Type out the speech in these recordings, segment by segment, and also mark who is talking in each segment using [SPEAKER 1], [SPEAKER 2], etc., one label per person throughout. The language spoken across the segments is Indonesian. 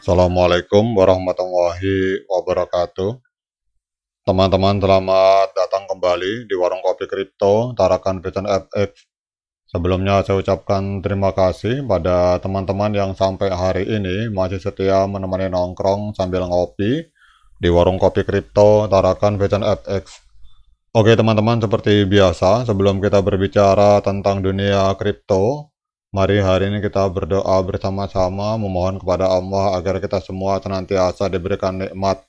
[SPEAKER 1] Assalamualaikum warahmatullahi wabarakatuh. Teman-teman, selamat datang kembali di Warung Kopi Kripto Tarakan Vision FX. Sebelumnya saya ucapkan terima kasih pada teman-teman yang sampai hari ini masih setia menemani nongkrong sambil ngopi di Warung Kopi Kripto Tarakan Vision FX. Oke teman-teman, seperti biasa sebelum kita berbicara tentang dunia kripto, mari hari ini kita berdoa bersama-sama memohon kepada Allah agar kita semua senantiasa diberikan nikmat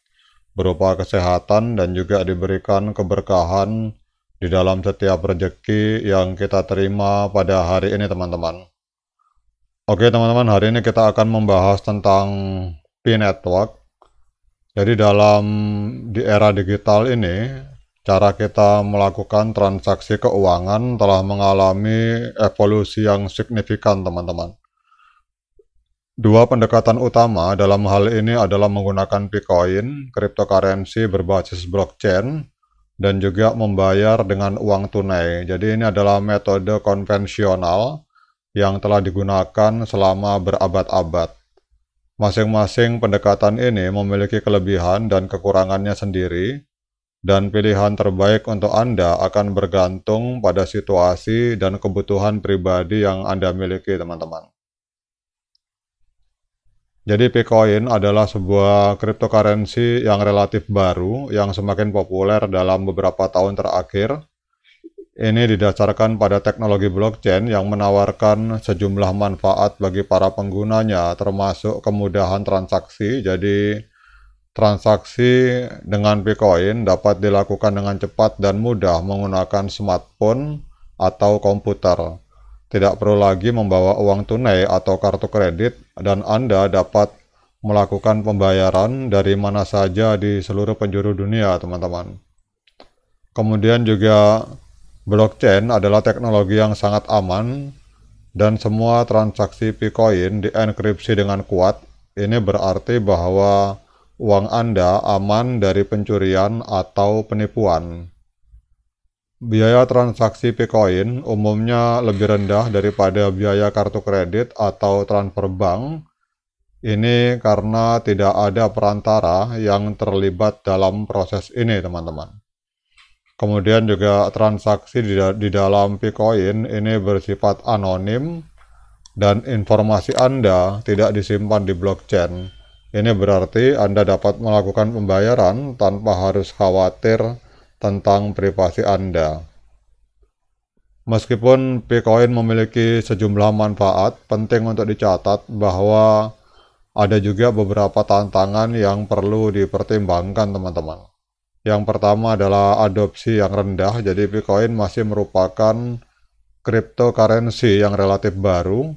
[SPEAKER 1] berupa kesehatan dan juga diberikan keberkahan di dalam setiap rezeki yang kita terima pada hari ini teman-teman. Oke teman-teman, hari ini kita akan membahas tentang P-Network. Jadi di era digital ini, cara kita melakukan transaksi keuangan telah mengalami evolusi yang signifikan teman-teman. Dua pendekatan utama dalam hal ini adalah menggunakan Bitcoin, cryptocurrency berbasis blockchain, dan juga membayar dengan uang tunai. Jadi ini adalah metode konvensional yang telah digunakan selama berabad-abad. Masing-masing pendekatan ini memiliki kelebihan dan kekurangannya sendiri, dan pilihan terbaik untuk Anda akan bergantung pada situasi dan kebutuhan pribadi yang Anda miliki, teman-teman. Jadi Bitcoin adalah sebuah cryptocurrency yang relatif baru yang semakin populer dalam beberapa tahun terakhir. Ini didasarkan pada teknologi blockchain yang menawarkan sejumlah manfaat bagi para penggunanya, termasuk kemudahan transaksi. Jadi transaksi dengan Bitcoin dapat dilakukan dengan cepat dan mudah menggunakan smartphone atau komputer. Tidak perlu lagi membawa uang tunai atau kartu kredit, dan Anda dapat melakukan pembayaran dari mana saja di seluruh penjuru dunia, teman-teman. Kemudian juga blockchain adalah teknologi yang sangat aman, dan semua transaksi Bitcoin dienkripsi dengan kuat. Ini berarti bahwa uang Anda aman dari pencurian atau penipuan. Biaya transaksi Bitcoin umumnya lebih rendah daripada biaya kartu kredit atau transfer bank. Ini karena tidak ada perantara yang terlibat dalam proses ini, teman-teman. Kemudian juga transaksi di dalam Bitcoin ini bersifat anonim dan informasi Anda tidak disimpan di blockchain. Ini berarti Anda dapat melakukan pembayaran tanpa harus khawatir tentang privasi Anda. Meskipun Bitcoin memiliki sejumlah manfaat, penting untuk dicatat bahwa ada juga beberapa tantangan yang perlu dipertimbangkan, teman-teman. Yang pertama adalah adopsi yang rendah, jadi Bitcoin masih merupakan cryptocurrency yang relatif baru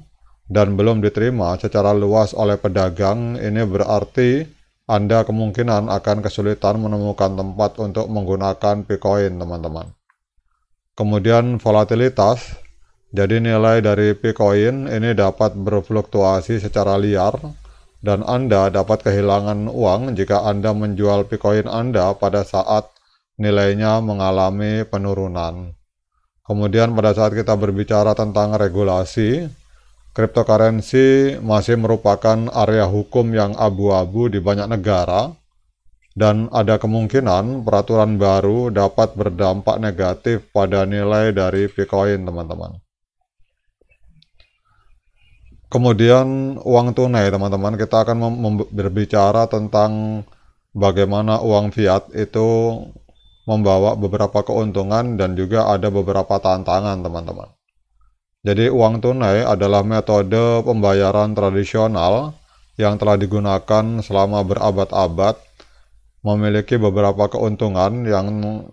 [SPEAKER 1] dan belum diterima secara luas oleh pedagang. Ini berarti Anda kemungkinan akan kesulitan menemukan tempat untuk menggunakan Bitcoin, teman-teman. Kemudian volatilitas, jadi nilai dari Bitcoin ini dapat berfluktuasi secara liar, dan Anda dapat kehilangan uang jika Anda menjual Bitcoin Anda pada saat nilainya mengalami penurunan. Kemudian pada saat kita berbicara tentang regulasi, cryptocurrency masih merupakan area hukum yang abu-abu di banyak negara, dan ada kemungkinan peraturan baru dapat berdampak negatif pada nilai dari Bitcoin, teman-teman. Kemudian uang tunai, teman-teman, kita akan berbicara tentang bagaimana uang fiat itu membawa beberapa keuntungan dan juga ada beberapa tantangan, teman-teman. Jadi uang tunai adalah metode pembayaran tradisional yang telah digunakan selama berabad-abad, memiliki beberapa keuntungan.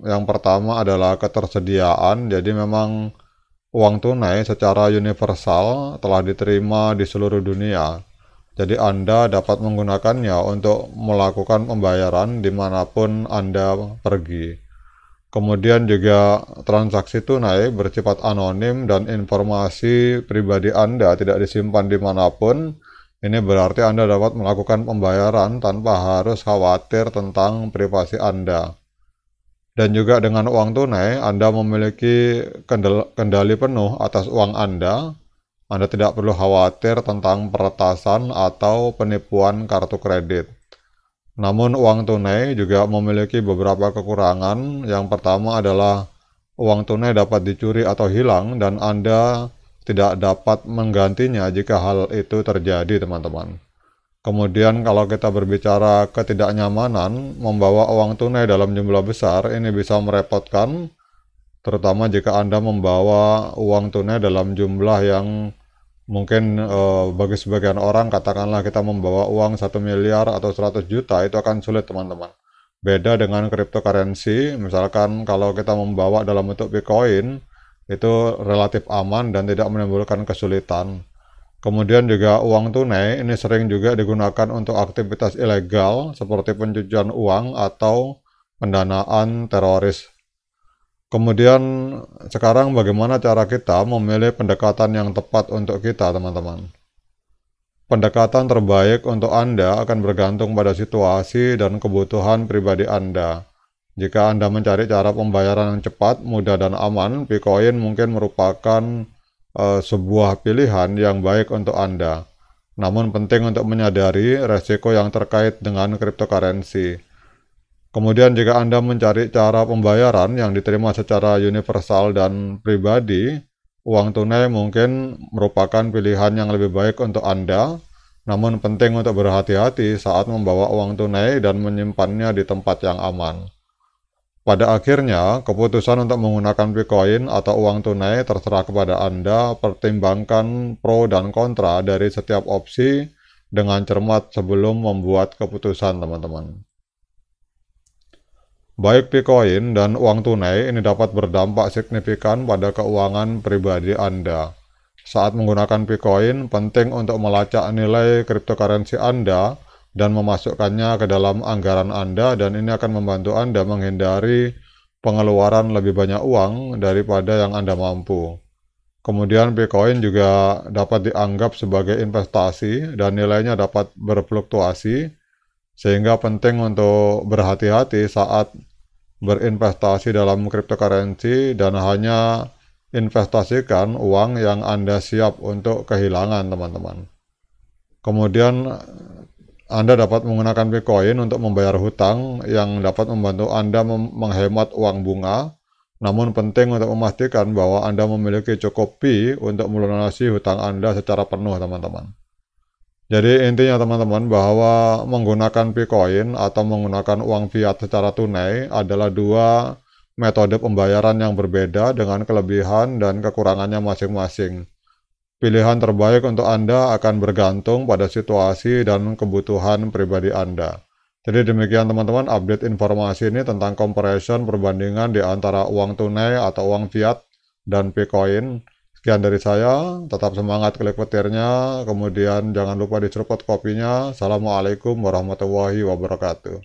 [SPEAKER 1] Yang pertama adalah ketersediaan. Jadi memang uang tunai secara universal telah diterima di seluruh dunia. Jadi Anda dapat menggunakannya untuk melakukan pembayaran dimanapun Anda pergi. Kemudian juga transaksi tunai bersifat anonim dan informasi pribadi Anda tidak disimpan dimanapun. Ini berarti Anda dapat melakukan pembayaran tanpa harus khawatir tentang privasi Anda. Dan juga dengan uang tunai, Anda memiliki kendali penuh atas uang Anda. Anda tidak perlu khawatir tentang peretasan atau penipuan kartu kredit. Namun uang tunai juga memiliki beberapa kekurangan. Yang pertama adalah uang tunai dapat dicuri atau hilang dan Anda tidak dapat menggantinya jika hal itu terjadi, teman-teman. Kemudian kalau kita berbicara ketidaknyamanan, membawa uang tunai dalam jumlah besar ini bisa merepotkan, terutama jika Anda membawa uang tunai dalam jumlah yang mungkin bagi sebagian orang, katakanlah kita membawa uang 1 miliar atau 100 juta, itu akan sulit, teman-teman. Beda dengan cryptocurrency, misalkan kalau kita membawa dalam bentuk Bitcoin, itu relatif aman dan tidak menimbulkan kesulitan. Kemudian juga uang tunai ini sering juga digunakan untuk aktivitas ilegal seperti pencucian uang atau pendanaan teroris. Kemudian sekarang bagaimana cara kita memilih pendekatan yang tepat untuk kita, teman-teman? Pendekatan terbaik untuk Anda akan bergantung pada situasi dan kebutuhan pribadi Anda. Jika Anda mencari cara pembayaran yang cepat, mudah, dan aman, Bitcoin mungkin merupakan sebuah pilihan yang baik untuk Anda. Namun penting untuk menyadari resiko yang terkait dengan cryptocurrency. Kemudian jika Anda mencari cara pembayaran yang diterima secara universal dan pribadi, uang tunai mungkin merupakan pilihan yang lebih baik untuk Anda. Namun penting untuk berhati-hati saat membawa uang tunai dan menyimpannya di tempat yang aman. Pada akhirnya, keputusan untuk menggunakan Bitcoin atau uang tunai terserah kepada Anda. Pertimbangkan pro dan kontra dari setiap opsi dengan cermat sebelum membuat keputusan, teman-teman. Baik Bitcoin dan uang tunai ini dapat berdampak signifikan pada keuangan pribadi Anda. Saat menggunakan Bitcoin, penting untuk melacak nilai cryptocurrency Anda dan memasukkannya ke dalam anggaran Anda, dan ini akan membantu Anda menghindari pengeluaran lebih banyak uang daripada yang Anda mampu. Kemudian Bitcoin juga dapat dianggap sebagai investasi dan nilainya dapat berfluktuasi, sehingga penting untuk berhati-hati saat berinvestasi dalam cryptocurrency dan hanya investasikan uang yang Anda siap untuk kehilangan, teman-teman. Kemudian Anda dapat menggunakan Bitcoin untuk membayar hutang yang dapat membantu Anda menghemat uang bunga. Namun penting untuk memastikan bahwa Anda memiliki cukup fee untuk melunasi hutang Anda secara penuh, teman-teman. Jadi intinya, teman-teman, bahwa menggunakan Bitcoin atau menggunakan uang fiat secara tunai adalah dua metode pembayaran yang berbeda dengan kelebihan dan kekurangannya masing-masing. Pilihan terbaik untuk Anda akan bergantung pada situasi dan kebutuhan pribadi Anda. Jadi demikian, teman-teman, update informasi ini tentang comparison, perbandingan di antara uang tunai atau uang fiat dan Bitcoin. Sekian dari saya, tetap semangat klik petirnya, kemudian jangan lupa diseruput kopinya. Assalamualaikum warahmatullahi wabarakatuh.